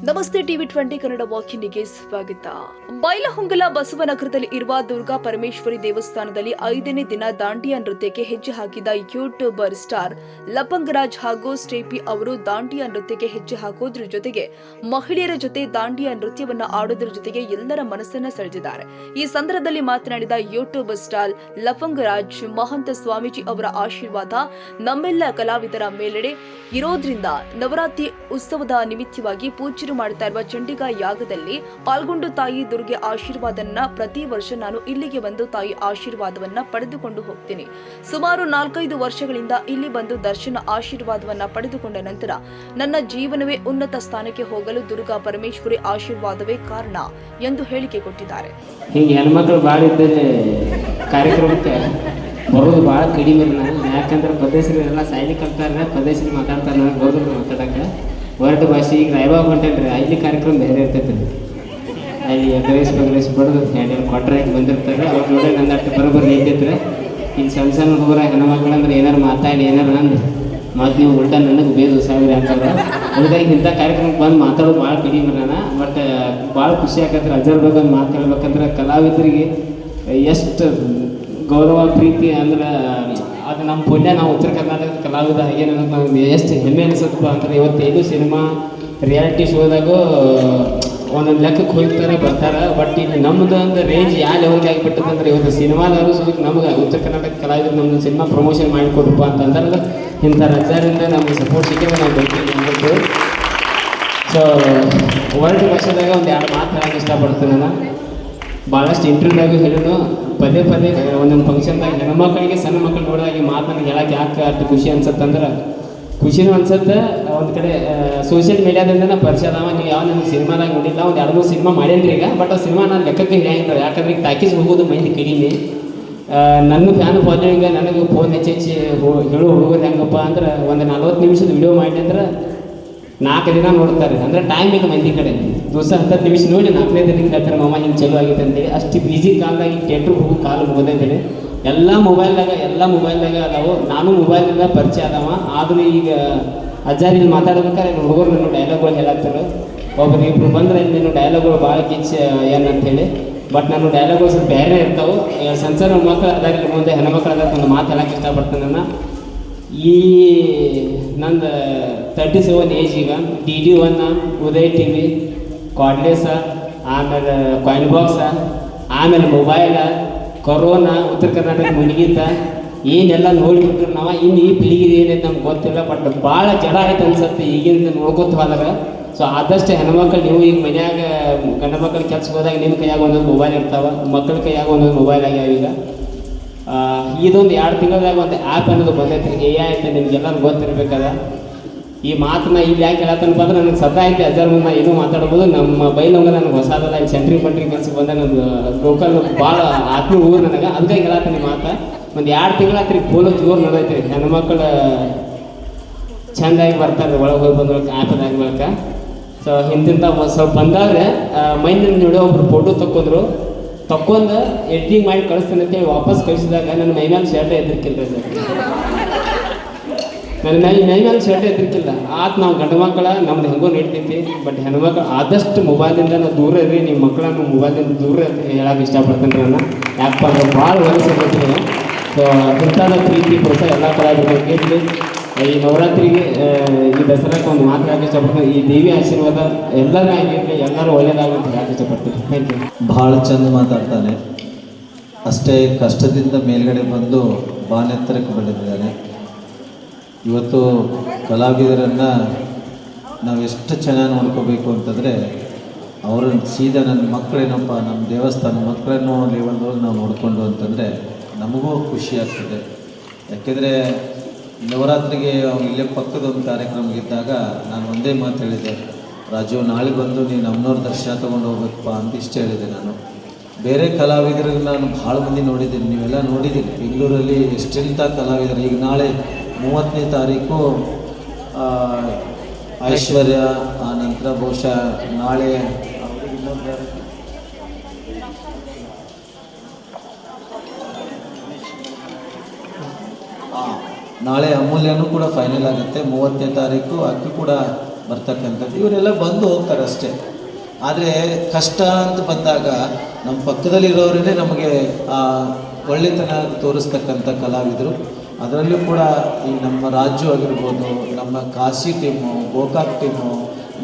ನಮಸ್ತೆ ಟಿವಿ20 ಕನ್ನಡ ವಾಹಿನಿಗೆ ಸ್ವಾಗತ. ಬೈಲಹೊಂಗಲ ಬಸವನಗರದಲ್ಲಿ ಇರುವ ದುರ್ಗಾ ಪರಮೇಶ್ವರಿ ದೇವಸ್ಥಾನದಲ್ಲಿ 5ನೇ ದಿನ ದಾಂಡಿಯಾ ನೃತ್ಯಕ್ಕೆ ಹೆಜ್ಜೆ ಹಾಕಿದ ಯೂಟ್ಯೂಬರ್ ಸ್ಟಾರ್ ಲಪಂಗರಾಜ್ ಹಾಗೂ ಸ್ಟೇಪಿ ಅವರು ದಾಂಡಿಯಾ ನೃತ್ಯಕ್ಕೆ ಹೆಜ್ಜೆ ಹಾಕೋದ್ರ ಜೊತೆಗೆ ಮಹಿಳೆಯರ ಜೊತೆ ದಾಂಡಿಯಾ ನೃತ್ಯವನ್ನ ಆಡೋದ್ರ ಜೊತೆಗೆ ಎಲ್ಲರ ಮನಸ್ಸನ್ನ ಸೆಳೆದಿದ್ದಾರೆ. ಈ ಸಂದರ್ಭದಲ್ಲಿ ಮಾತನಾಡಿದ ಯೂಟ್ಯೂಬರ್ ಸ್ಟಾರ್ ಲಪಂಗರಾಜ್, ಮಹಂತ ಸ್ವಾಮೀಜಿ ಅವರ ಆಶೀರ್ವಾದ ನಮ್ಮೆಲ್ಲ ಕಲಾವಿದರ ಮೇಲೆಡೆ ಇರೋದ್ರಿಂದ ನವರಾತ್ರಿ ಉತ್ಸವದ ನಿಮಿತ್ತವಾಗಿ ಪೂಜ್ಯರು ಮಾಡುತ್ತಾ ಇರುವ ಚಂಡಿಕಾ ಯಾಗದಲ್ಲಿ ಪಾಲ್ಗೊಂಡು ತಾಯಿ ದುರ್ಗೆ ಆಶೀರ್ವಾದವನ್ನ ಪ್ರತಿ ವರ್ಷ ನಾನು ಇಲ್ಲಿಗೆ ಬಂದು ತಾಯಿ ಆಶೀರ್ವಾದವನ್ನ ಪಡೆದುಕೊಂಡು ಹೋಗ್ತೀನಿ. ಸುಮಾರು 4-5 ವರ್ಷಗಳಿಂದ ಇಲ್ಲಿ ಬಂದು ದರ್ಶನ ಆಶೀರ್ವಾದವನ್ನ ಪಡೆದುಕೊಂಡ ನಂತರ ನನ್ನ ಜೀವನವೇ ಉನ್ನತ ಸ್ಥಾನಕ್ಕೆ ಹೋಗಲು ದುರ್ಗಾ ಪರಮೇಶ್ವರಿ ಆಶೀರ್ವಾದವೇ ಕಾರಣ ಎಂದು ಹೇಳಿಕೆ ಕೊಟ್ಟಿದ್ದಾರೆ. ಹಿಂಗೆ ಹೆಣ್ಮಕ್ಳು ಭಾಳ ಇದ್ದರೆ ಕಾರ್ಯಕ್ರಮಕ್ಕೆ ಬರೋದು ಭಾಳ ಕಡಿಮೆ. ಯಾಕಂದ್ರೆ ಪದೇಶರೆಲ್ಲ ಸಾಯ್ಲಿ ಕಲ್ತಾರೆ, ಪದೇಶರಿ ಮಾತಾಡ್ತಾರೆ, ನನಗೆ ಬರೋದು ಮಾತಾಡೋಕೆ ಹೊರಟು ಭಾಷೆ. ಈಗ ರಾಯಬಾಗ್ ಹೊಂಟೇನ್ರಿ, ಅಲ್ಲಿ ಕಾರ್ಯಕ್ರಮ ಬೇರೆ ಇರ್ತೈತೆ ರೀ. ಅಲ್ಲಿ ಗಣೇಶ್ ಬಡ್ದು ಎರಡು ಕೊಟ್ರೆ ಬಂದಿರ್ತಾರೆ, ಅವ್ರ ನೋಡಿ ನನ್ನ ಅಷ್ಟು ಬರೋಬ್ಬರಿ ನಿಂತೈತ್ರೆ. ಈಗ ಸಣ್ಣ ಹುಡುಗರ ಹೆಣ್ಮಕ್ಳು ಅಂದ್ರೆ ಏನಾರು ಮಾತಾಡಿ ಏನಾರು ಅಂದು ಮತ್ತು ನೀವು ಉಲ್ಟಾ ನನಗೆ ಬೇದು ಸಾವಿರ ಹಾಕಲ್ಲ. ಅದಕ್ಕಾಗಿ ಇಂಥ ಕಾರ್ಯಕ್ರಮಕ್ಕೆ ಬಂದು ಮಾತಾಡೋದು ಭಾಳ ಕಡಿಮೆ ನಾನು. ಬಟ್ ಭಾಳ ಖುಷಿ ಆಗತ್ತೆ. ಅಜರ್ ಬಗ್ಗೆ ಮಾತಾಡ್ಬೇಕಂದ್ರೆ ಕಲಾವಿದರಿಗೆ ಎಷ್ಟು ಗೌರವ ಪ್ರೀತಿ ಅಂದ್ರೆ ಅದು ನಮ್ಮ ಪುಣ್ಯ. ನಾವು ಉತ್ತರ ಕರ್ನಾಟಕದ ಕಲಾವಿದ ಹಾಗೆ ನನಗೆ ಎಷ್ಟು ಹೆಮ್ಮೆ ಅನಿಸುತ್ತಪ್ಪ ಅಂದ್ರೆ ಇವತ್ತೈದು ಸಿನಿಮಾ ರಿಯಾಲಿಟಿ ಶೋದಾಗೂ ಒಂದೊಂದು ಲೆಕ್ಕಕ್ಕೆ ಹೋಗ್ತಾರೆ ಬರ್ತಾರೆ. ಬಟ್ ಇಲ್ಲಿ ನಮ್ಮದು ಅಂದ್ರೆ ರೇಂಜ್ ಯಾವ ಲೆವೆಲ್ಗೆ ಆಗಿಬಿಟ್ಟದೆ ಅಂದ್ರೆ ಇವತ್ತು ಸಿನಿಮಾದವರು ಸುದಕ್ಕೆ ನಮ್ಗೆ ಉತ್ತರ ಕರ್ನಾಟಕ ಕಲಾವಿದರು ನಮ್ಮದು ಸಿನಿಮಾ ಪ್ರಮೋಷನ್ ಮಾಡಿಕೊಡಪ್ಪ ಅಂತಂದ್ರೆ ಇಂಥ ರಜಾರಿಂದ ನಮಗೆ ಸಪೋರ್ಟ್ ಸಿಕ್ಕಿದ್ರೆ ನಾವು ಬರ್ತೀವಿ. ಸೊ ವರ್ಲ್ಡ್ ಭಾಷೆದಾಗ ಒಂದು 2 ಮಾತು ಹೇಳಕ್ಕೆ ಇಷ್ಟಪಡ್ತೀನಿ. ನಾನು ಭಾಳಷ್ಟು ಇಂಟರ್ವ್ಯೂದಾಗೂ ಹೇಳಿದ್ರು, ಪದೇ ಒಂದೊಂದು ಫಂಕ್ಷನ್ದಾಗ ಹೆಣ್ಮಕ್ಳಿಗೆ ಸಣ್ಣ ಮಕ್ಕಳು ನೋಡಿದಾಗ ಈ ಮಾತು ನನಗೆ ಹೇಳಕ್ಕೆ ಯಾಕೆ ಅಷ್ಟು ಖುಷಿ ಅನ್ಸತ್ತಂದ್ರೆ ಖುಷಿನೂ ಅನ್ಸುತ್ತೆ. ಒಂದು ಕಡೆ ಸೋಷಿಯಲ್ ಮೀಡಿಯಾದಿಂದ ಪರಿಚಯ ಅದಾವ. ನೀವು ಯಾವ ನನಗೆ ಸಿನಿಮಾದಾಗ ನೋಡಿಲ್ಲ, ಒಂದು 2-3 ಸಿನಿಮಾ ಮಾಡೇನ್ರಿ. ಈಗ ಬಟ್ ಆ ಸಿನಿಮಾ ನಾನು ಲೆಕ್ಕಕ್ಕೆ ಹೇಳಿಲ್ಲ, ಯಾಕಂದ್ರೆ ಈಗ ಟಾಕೀಸ್ ಹೋಗೋದು ಮಂದಿ ಕಡಿಮೆ. ನನ್ನ ಫ್ಯಾನ್ ಫಾಲೋವಿಂಗ್ ನನಗೆ ಫೋನ್ ಹೆಚ್ಚೆಚ್ಚಿ ಹೇಳೋ ಹುಡುಗರು ಹೆಂಗಪ್ಪ ಅಂದ್ರೆ ಒಂದು 40 ನಿಮಿಷದ ವಿಡಿಯೋ ಮಾಡಿ ಅಂದ್ರೆ 4 ದಿನ ನೋಡ್ತಾರೆ. ಅಂದರೆ ಟೈಮ್ ಈಗ ಮಂದಿ ಕಡೆ ದಿವಸ 10 ನಿಮಿಷ ನೋಡಿ 4ನೇ ದಿನಕ್ಕೆ ಹೇಳ್ತಾರೆ ಮಾಮ ಹಿಂಗೆ ಚಲೋ ಆಗೈತೆ ಅಂತೇಳಿ. ಅಷ್ಟು ಬಿಸಿ ಕಾಲದಾಗಿ ಥಿಯೇಟ್ರಿಗೆ ಹೋಗೋ ಕಾಲು ಮುಗಿದೈತೆ. ಎಲ್ಲ ಮೊಬೈಲ್ದಾಗ ಅದಾವು. ನಾನು ಮೊಬೈಲಿಂದ ಪರಿಚಯ ಅದಾವ. ಆದರೂ ಈಗ ಅಜ್ಜಾರಿಲ್ಲಿ ಮಾತಾಡ್ಬೇಕಾದ್ರೆ ಹುಡುಗರು ನನ್ನ ಡೈಲಾಗ್ಗಳು ಹೇಳಾಗ್ತಾರೆ. ಒಬ್ಬರು ಇಬ್ಬರು ಬಂದರೆ ನೀನು ಡೈಲಾಗ್ಗಳು ಭಾಳ ಕಿಚ್ಚ ಏನಂತೇಳಿ. ಬಟ್ ನಾನು ಡೈಲಾಗ್ಗಳು ಸ್ವಲ್ಪ ಬೇರೆ ಇರ್ತಾವೆ. ಸಣ್ಣ ಮಕ್ಕಳು ಅದಾರಿ ಮುಂದೆ ಹೆಣ್ಮಕ್ಳು ಅದಾಗ ಒಂದು ಮಾತು ಹೇಳಕ್ಕೆ ಇಷ್ಟಪಡ್ತೇನೆ ನಾನು. ಈ ನಂದು 37 ಏಜ್. ಈಗ DD1, ಉದಯ್ TV, ಕಾರ್ಡ್ಲೆಸ, ಆಮೇಲೆ ಕಾಯಿನ್ ಬಾಕ್ಸ, ಆಮೇಲೆ ಮೊಬೈಲ, ಕೊರೋನಾ, ಉತ್ತರ ಕರ್ನಾಟಕ ಮುನಿಗಿತ ಏನೆಲ್ಲ ನೋಡಿಬಿಟ್ರು ನಾವು. ಇನ್ನು ಈ ಪೀಳಿಗೆ ಏನೈತೆ ನಮ್ಗೆ ಗೊತ್ತಿಲ್ಲ. ಬಟ್ ಭಾಳ ಜಡ ಆಯ್ತು ಅನ್ಸುತ್ತೆ ಈಗಿಂದ ನೋಡ್ಕೊತ ಹೋದಾಗ. ಸೊ ಆದಷ್ಟು ಹೆಣ್ಮಕ್ಳು ನೀವು ಈಗ ಮನ್ಯಾಗ ಗಂಡು ಮಕ್ಕಳು ಕೆಲ್ಸಕ್ಕೆ ಹೋದಾಗ ನಿಮ್ಮ ಕೈಯಾಗ ಒಂದೊಂದು ಮೊಬೈಲ್ ಇರ್ತಾವೆ, ಮಕ್ಕಳ ಕೈಯಾಗ ಒಂದೊಂದು ಮೊಬೈಲ್ ಆಗ್ಯಾವ. ಈಗ ಇದೊಂದು 2 ತಿಂಗಳದಾಗ ಒಂದು ಆ್ಯಪ್ ಅನ್ನೋದು ಬಂದೈತೆ, AI ಐತೆ, ನಿಮ್ಗೆಲ್ಲರೂ ಗೊತ್ತಿರ್ಬೇಕಾದ. ಈ ಮಾತನ್ನ ಇಲ್ಲಿ ಯಾಕೆ ಹೇಳತ್ತನಪ್ಪ ಅಂದ್ರೆ ನನಗೆ ಸದಾ ಐತೆ ಅಜ್ಜಾರ ಮುಂದೆ ಏನೂ ಮಾತಾಡ್ಬೋದು. ನಮ್ಮ ಬೈಲೊಂಗ ನನಗೆ ಹೊಸದಲ್ಲ. ಇಲ್ಲಿ ಸೆಂಟ್ರಿಂಗ್ ಕೆಲ್ಸಕ್ಕೆ ಬಂದಾಗ ನನ್ನ ಲೋಕಲ್ ಭಾಳ ಆತ್ಮೀಯ ಊರು ನನಗೆ. ಅದಕ್ಕಾಗಿ ಹೇಳತ್ತೀನಿ ಮಾತು. ಒಂದು 2 ತಿಂಗಳಾತ್ರಿ ಫೋನು ಜೋರು ನಡೆದೈತೆ. ಹೆಣ್ಮಕ್ಳು ಚೆಂದಾಗಿ ಬರ್ತಾರೆ ಒಳಗೆ ಹೋಗಿ ಬಂದ ಆ್ಯಪ್ದಾಗ ಬಳಕ. ಸೊ ಹಿಂದಿಂದ ಸ್ವಲ್ಪ ಬಂದಾದ್ರೆ ಮೈಂದಿನ ನೋಡಿ ಒಬ್ರು ಫೋಟೋ ತಕ್ಕೊಂಡು ಎಡಿಟಿಂಗ್ ಮಾಡಿ ಕಳಿಸ್ತೀನಿ ಅಂತೇಳಿ ವಾಪಸ್ ಕಳಿಸಿದಾಗ ನನ್ನ ಮೈಮ್ಯಾಲ ಶರ್ಟ್ ಎದ್ರಿಕಿಲ್ಲ ಸರ್. ನನ್ನ ಮೈಮ್ಯಾಲ ಶರ್ಟ್ ಎದ್ರಿಕಿಲ್ಲ. ನಾವು ಗಂಡು ಮಕ್ಕಳ ನಮ್ದು ಹೆಂಗೋ ನೀಡ್ತೈತಿ. ಬಟ್ ಹೆಣ್ಮಕ್ಳು ಆದಷ್ಟು ಮೊಬೈಲಿಂದ ನಾವು ದೂರ ಇರ್ರಿ. ನಿಮ್ಮ ಮಕ್ಕಳನ್ನು ಮೊಬೈಲಿಂದ ದೂರ ಹೇಳಕ್ಕೆ ಇಷ್ಟಪಡ್ತೇನೆ ನಾನು. ಯಾಕಪ್ಪ ಅಂದ್ರೆ ಭಾಳ ವಯಸ್ಸಾಗೈತಿ. ಸೊ ಇಂಥದ ಪ್ರೀತಿ ಪ್ರೋತ್ಸಾಹ ಎಲ್ಲ ಕಲಾವಿದರಿಗೆ ಇರಲಿ. ಈ ನವರಾತ್ರಿಗೆ ಈ ದಸರಾಕ್ಕೆ ಒಂದು ಮಾತು ಹೇಳಕ್ಕೆ ಇಷ್ಟಪಡ್ತೀನಿ. ಈ ದೇವಿ ಆಶೀರ್ವಾದ ಎಲ್ಲರೂ ಆಗಿರಲಿ, ಎಲ್ಲರೂ ಒಳ್ಳೆಯದಾಗುತ್ತೆ ಹೇಳಕ್ಕೆ ಇಷ್ಟಪಡ್ತೀನಿ. Thank you. ಭಾಳ ಚಂದ ಮಾತಾಡ್ತಾನೆ. ಅಷ್ಟೇ ಕಷ್ಟದಿಂದ ಮೇಲ್ಗಡೆ ಬಂದು ಬಾನೆತ್ತರಕ್ಕೆ ಬೆಳೆದಿದ್ದಾನೆ. ಇವತ್ತು ಕಲಾವಿದರನ್ನು ನಾವು ಎಷ್ಟು ಚೆನ್ನಾಗಿ ನೋಡ್ಕೋಬೇಕು ಅಂತಂದರೆ ಅವ್ರನ್ನ ಸೀದಾ ನನ್ನ ಮಕ್ಕಳೇನಪ್ಪ, ನಮ್ಮ ದೇವಸ್ಥಾನ ಮಕ್ಕಳನ್ನು ಲೆವೆಲ್ದೊಳಗೆ ನಾವು ನೋಡಿಕೊಂಡು ಅಂತಂದರೆ ನಮಗೂ ಖುಷಿ ಆಗ್ತದೆ. ಯಾಕೆಂದರೆ ನವರಾತ್ರಿಗೆ ಅವ್ನು ಇಲ್ಲೇ ಪಕ್ಕದ ಒಂದು ಕಾರ್ಯಕ್ರಮಕ್ಕಿದ್ದಾಗ ನಾನು ಒಂದೇ ಮಾತು ಹೇಳಿದೆ, ರಾಜು ನಾಳೆ ಬಂದು ನೀನು ನಮ್ಮನವ್ರ ದರ್ಶನ ತೊಗೊಂಡು ಹೋಗ್ಬೇಕಪ್ಪ ಅಂತ ಇಷ್ಟ ಹೇಳಿದೆ. ನಾನು ಬೇರೆ ಕಲಾವಿದರಿಗೆ ನಾನು ಭಾಳ ಮಂದಿ ನೋಡಿದ್ದೀನಿ, ನೀವೆಲ್ಲ ನೋಡಿದ್ದೀನಿ. ಬೆಂಗಳೂರಲ್ಲಿ ಎಷ್ಟೆಂಥ ಕಲಾವಿದರು. ಈಗ ನಾಳೆ 30ನೇ ತಾರೀಕು ಐಶ್ವರ್ಯ, ಆ ನಂತರ ಬಹುಶಃ ನಾಳೆ ನಾಳೆ ಅಮೂಲ್ಯನೂ ಕೂಡ ಫೈನಲ್ ಆಗುತ್ತೆ. 30ನೇ ತಾರೀಕು ಆಕೆ ಕೂಡ ಬರ್ತಕ್ಕಂಥದ್ದು. ಇವರೆಲ್ಲ ಬಂದು ಹೋಗ್ತಾರೆ ಅಷ್ಟೇ. ಆದರೆ ಕಷ್ಟ ಅಂತ ಬಂದಾಗ ನಮ್ಮ ಪಕ್ಕದಲ್ಲಿರೋರೇ ನಮಗೆ ಒಳ್ಳೆತನ ತೋರಿಸ್ತಕ್ಕಂಥ ಕಲಾವಿದರು. ಅದರಲ್ಲೂ ಕೂಡ ಈ ನಮ್ಮ ರಾಜು ಆಗಿರ್ಬೋದು, ನಮ್ಮ ಕಾಶಿ ಟೀಮು, ಗೋಕಾಕ್ ಟೀಮು,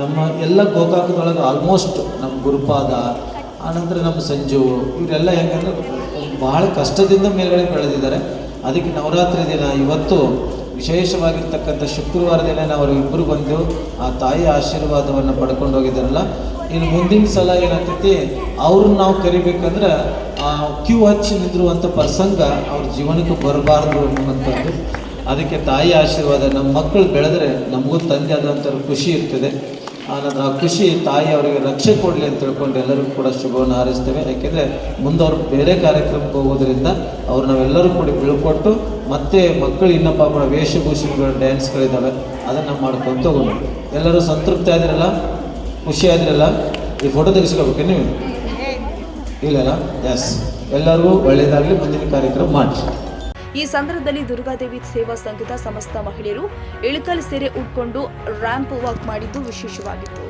ನಮ್ಮ ಎಲ್ಲ ಗೋಕಾಕದೊಳಗೆ ಆಲ್ಮೋಸ್ಟ್ ನಮ್ಮ ಗುರುಪಾದ, ಆನಂತರ ನಮ್ಮ ಸಂಜು, ಇವರೆಲ್ಲ ಹೆಂಗಂದ್ರೆ ಭಾಳ ಕಷ್ಟದಿಂದ ಮೇಲ್ಗಡೆ ಬೆಳೆದಿದ್ದಾರೆ. ಅದಕ್ಕೆ ನವರಾತ್ರಿ ದಿನ ಇವತ್ತು ವಿಶೇಷವಾಗಿರ್ತಕ್ಕಂಥ ಶುಕ್ರವಾರ ದಿನ ನಾವು ಇಬ್ಬರು ಬಂದು ಆ ತಾಯಿಯ ಆಶೀರ್ವಾದವನ್ನು ಪಡ್ಕೊಂಡು ಹೋಗಿದ್ದಾರಲ್ಲ. ಇನ್ನು ಮುಂದಿನ ಸಲ ಏನಾಗ್ತೈತಿ, ಅವ್ರನ್ನ ನಾವು ಕರಿಬೇಕಂದ್ರೆ ಕ್ಯೂ ಹಚ್ಚಿ ನಿಂದಿರುವಂಥ ಪ್ರಸಂಗ ಅವ್ರ ಜೀವನಕ್ಕೆ ಬರಬಾರ್ದು ಅನ್ನುವಂಥದ್ದು. ಅದಕ್ಕೆ ತಾಯಿ ಆಶೀರ್ವಾದ, ನಮ್ಮ ಮಕ್ಕಳು ಬೆಳೆದ್ರೆ ನಮಗೂ ತಂದೆ ಆದಂಥ ಖುಷಿ ಇರ್ತದೆ. ಆನಂತರ ಆ ಖುಷಿ ತಾಯಿ ಅವರಿಗೆ ರಕ್ಷೆ ಕೊಡಲಿ ಅಂತ ತಿಳ್ಕೊಂಡು ಎಲ್ಲರಿಗೂ ಕೂಡ ಶುಭವನ್ನು ಹಾರೈಸ್ತೇವೆ. ಯಾಕೆಂದರೆ ಮುಂದೆ ಅವ್ರು ಬೇರೆ ಕಾರ್ಯಕ್ರಮಕ್ಕೆ ಹೋಗೋದ್ರಿಂದ ಅವ್ರು ನಾವೆಲ್ಲರೂ ಕೂಡ ಬೀಳ್ಕೊಟ್ಟು ಮತ್ತೆ ಮಕ್ಕಳು ಇನ್ನೂ ಪಾಪ ವೇಷಭೂಷಣಗಳು ಡ್ಯಾನ್ಸ್ಗಳಿದ್ದಾವೆ, ಅದನ್ನು ಮಾಡ್ಕೊಂಡು ತಗೊಂಡು ಎಲ್ಲರೂ ಸಂತೃಪ್ತಿ ಆದಿರಲ್ಲ, ಖುಷಿ ಆದಿರಲ್ಲ. ಈ ಫೋಟೋ ತೆಗೆಸ್ಕೋಬೇಕು ನೀವು ಇಲ್ಲಲ್ಲ? ಎಸ್, ಎಲ್ಲರಿಗೂ ಒಳ್ಳೆಯದಾಗಲಿ, ಮುಂದಿನ ಕಾರ್ಯಕ್ರಮ ಮಾಡಿ. ಈ ಸಂದರ್ಭದಲ್ಲಿ ದುರ್ಗಾದೇವಿ ಸೇವಾ ಸಂಘದ ಸಮಸ್ತ ಮಹಿಳೆಯರು ಇಳಕಲ್ ಸೀರೆ ಉಟ್ಕೊಂಡು ರ್ಯಾಂಪ್ ವಾಕ್ ಮಾಡಿದ್ದು ವಿಶೇಷವಾಗಿತ್ತು.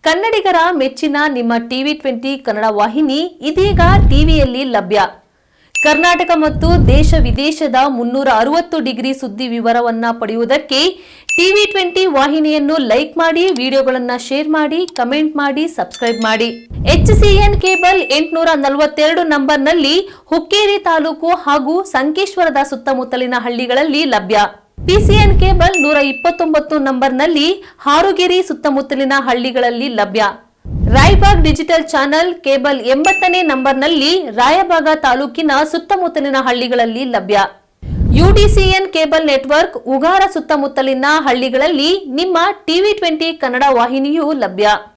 ಕನ್ನಡಿಗರ ಮೆಚ್ಚಿನ ನಿಮ್ಮ TV20 ಕನ್ನಡ ವಾಹಿನಿ ಇದೀಗ ಟಿವಿಯಲ್ಲಿ ಲಭ್ಯ. ಕರ್ನಾಟಕ ಮತ್ತು ದೇಶ ವಿದೇಶದ 360 ಡಿಗ್ರಿ ಸುದ್ದಿ ವಿವರವನ್ನ ಪಡೆಯುವುದಕ್ಕೆ TV20 ವಾಹಿನಿಯನ್ನು ಲೈಕ್ ಮಾಡಿ, ವಿಡಿಯೋಗಳನ್ನು ಶೇರ್ ಮಾಡಿ, ಕಮೆಂಟ್ ಮಾಡಿ, ಸಬ್ಸ್ಕ್ರೈಬ್ ಮಾಡಿ. HCN ಕೇಬಲ್ 842 ನಂಬರ್ನಲ್ಲಿ ಹುಕ್ಕೇರಿ ತಾಲೂಕು ಹಾಗೂ ಸಂಕೇಶ್ವರದ ಸುತ್ತಮುತ್ತಲಿನ ಹಳ್ಳಿಗಳಲ್ಲಿ ಲಭ್ಯ. PCN ಕೇಬಲ್ 129 ನಂಬರ್ನಲ್ಲಿ ಹಾರುಗೆರೆ ಸುತ್ತಮುತ್ತಲಿನ ಹಳ್ಳಿಗಳಲ್ಲಿ ಲಭ್ಯ. ರಾಯಬಾಗ್ ಡಿಜಿಟಲ್ ಚಾನೆಲ್ ಕೇಬಲ್ 80ನೇ ನಂಬರ್ನಲ್ಲಿ ರಾಯಬಾಗ ತಾಲೂಕಿನ ಸುತ್ತಮುತ್ತಲಿನ ಹಳ್ಳಿಗಳಲ್ಲಿ ಲಭ್ಯ. UDCN ಕೇಬಲ್ ನೆಟ್ವರ್ಕ್ ಉಗಾರ ಸುತ್ತಮುತ್ತಲಿನ ಹಳ್ಳಿಗಳಲ್ಲಿ ನಿಮ್ಮ TV20 ಕನ್ನಡ ವಾಹಿನಿಯೂ ಲಭ್ಯ.